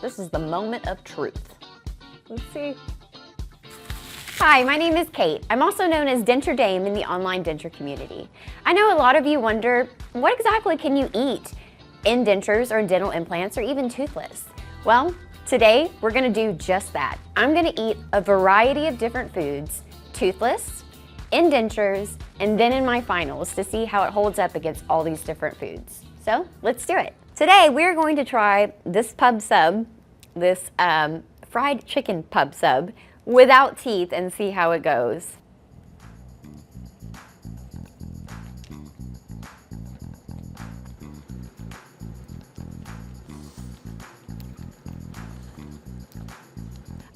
This is the moment of truth. Let's see. Hi, my name is Kate. I'm also known as Denture Dame in the online denture community. I know a lot of you wonder, what exactly can you eat in dentures or dental implants or even toothless? Well, today we're gonna do just that. I'm gonna eat a variety of different foods, toothless, in dentures, and then in my finals to see how it holds up against all these different foods. So let's do it. Today we're going to try this pub sub, this fried chicken pub sub without teeth and see how it goes.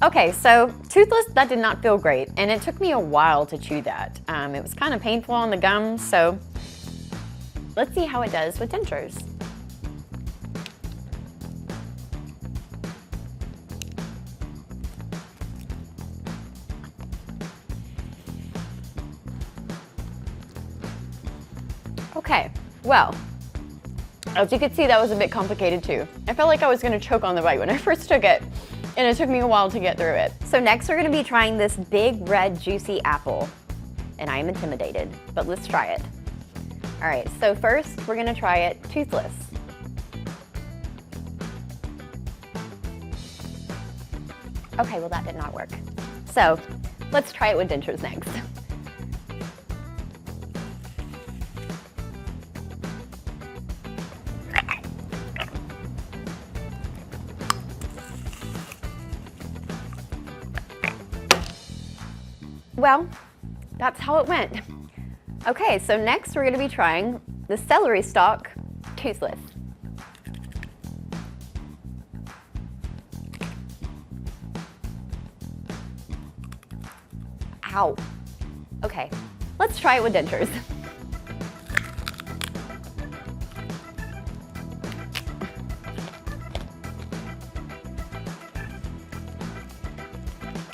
Okay, so toothless, that did not feel great, and it took me a while to chew that. It was kind of painful on the gums, so let's see how it does with dentures. Okay, well, as you could see, that was a bit complicated too. I felt like I was gonna choke on the bite when I first took it, and it took me a while to get through it. So next we're gonna be trying this big red juicy apple, and I am intimidated, but let's try it. All right, so first we're gonna try it toothless. Okay, well that did not work. So let's try it with dentures next. Well, that's how it went. Okay, so next we're gonna be trying the celery stalk toothless. Ow. Okay, let's try it with dentures.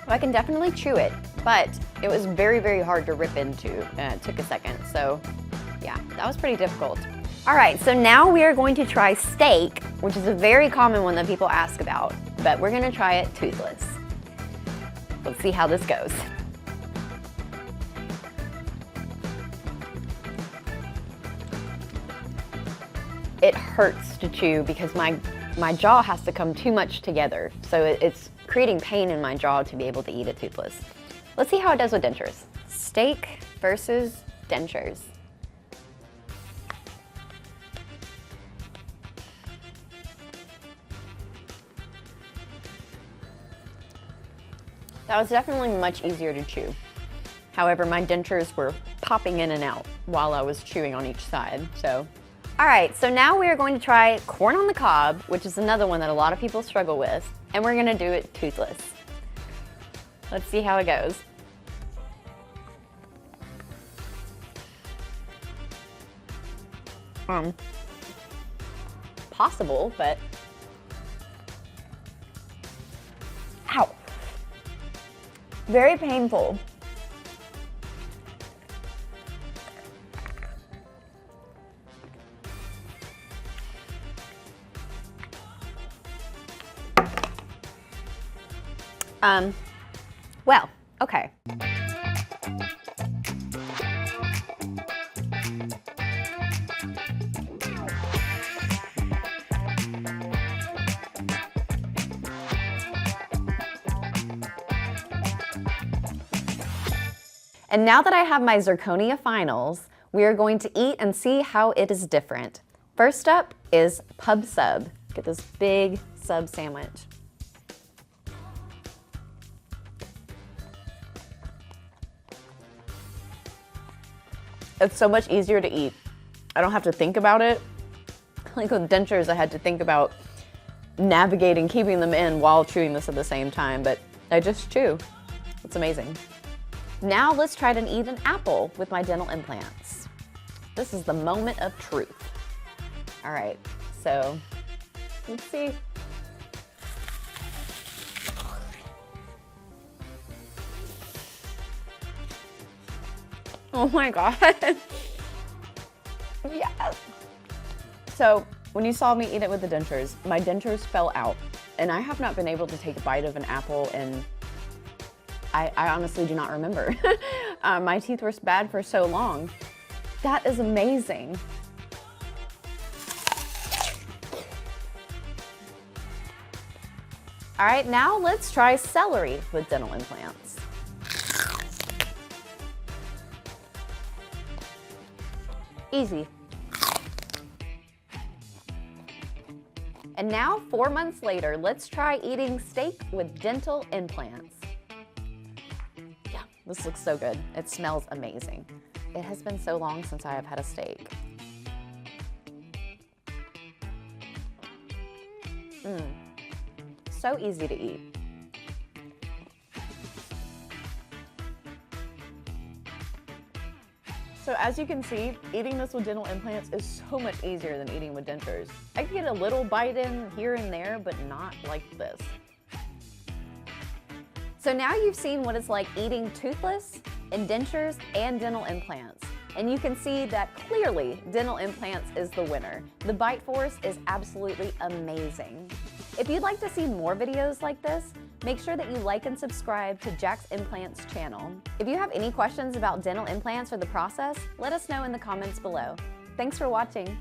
I can definitely chew it, but it was very, very hard to rip into. It took a second, so yeah, that was pretty difficult. All right, so now we are going to try steak, which is a very common one that people ask about, but we're gonna try it toothless. Let's see how this goes. It hurts to chew because my jaw has to come too much together, so it's creating pain in my jaw to be able to eat it toothless. Let's see how it does with dentures. Steak versus dentures. That was definitely much easier to chew. However, my dentures were popping in and out while I was chewing on each side, so. All right, so now we are going to try corn on the cob, which is another one that a lot of people struggle with, and we're gonna do it toothless. Let's see how it goes. Possible, but ow. Very painful. Well, okay. And now that I have my zirconia finals, we are going to eat and see how it is different. First up is pub sub. Get this big sub sandwich. It's so much easier to eat. I don't have to think about it. Like with dentures, I had to think about navigating, keeping them in while chewing this at the same time, but I just chew. It's amazing. Now let's try to eat an apple with my dental implants. This is the moment of truth. All right, so let's see. Oh my God. Yes. So When you saw me eat it with the dentures, my dentures fell out, and I have not been able to take a bite of an apple in, I honestly do not remember. My teeth were bad for so long. That is amazing. All right, now let's try celery with dental implants. Easy. And now, 4 months later, let's try eating steak with dental implants. Yeah, this looks so good. It smells amazing. It has been so long since I have had a steak. So easy to eat. So as you can see, eating this with dental implants is so much easier than eating with dentures. I can get a little bite in here and there, but not like this. So now you've seen what it's like eating toothless, and dentures, and dental implants. And you can see that clearly dental implants is the winner. The bite force is absolutely amazing. If you'd like to see more videos like this, make sure that you like and subscribe to Jack's Implants channel. If you have any questions about dental implants or the process, let us know in the comments below. Thanks for watching.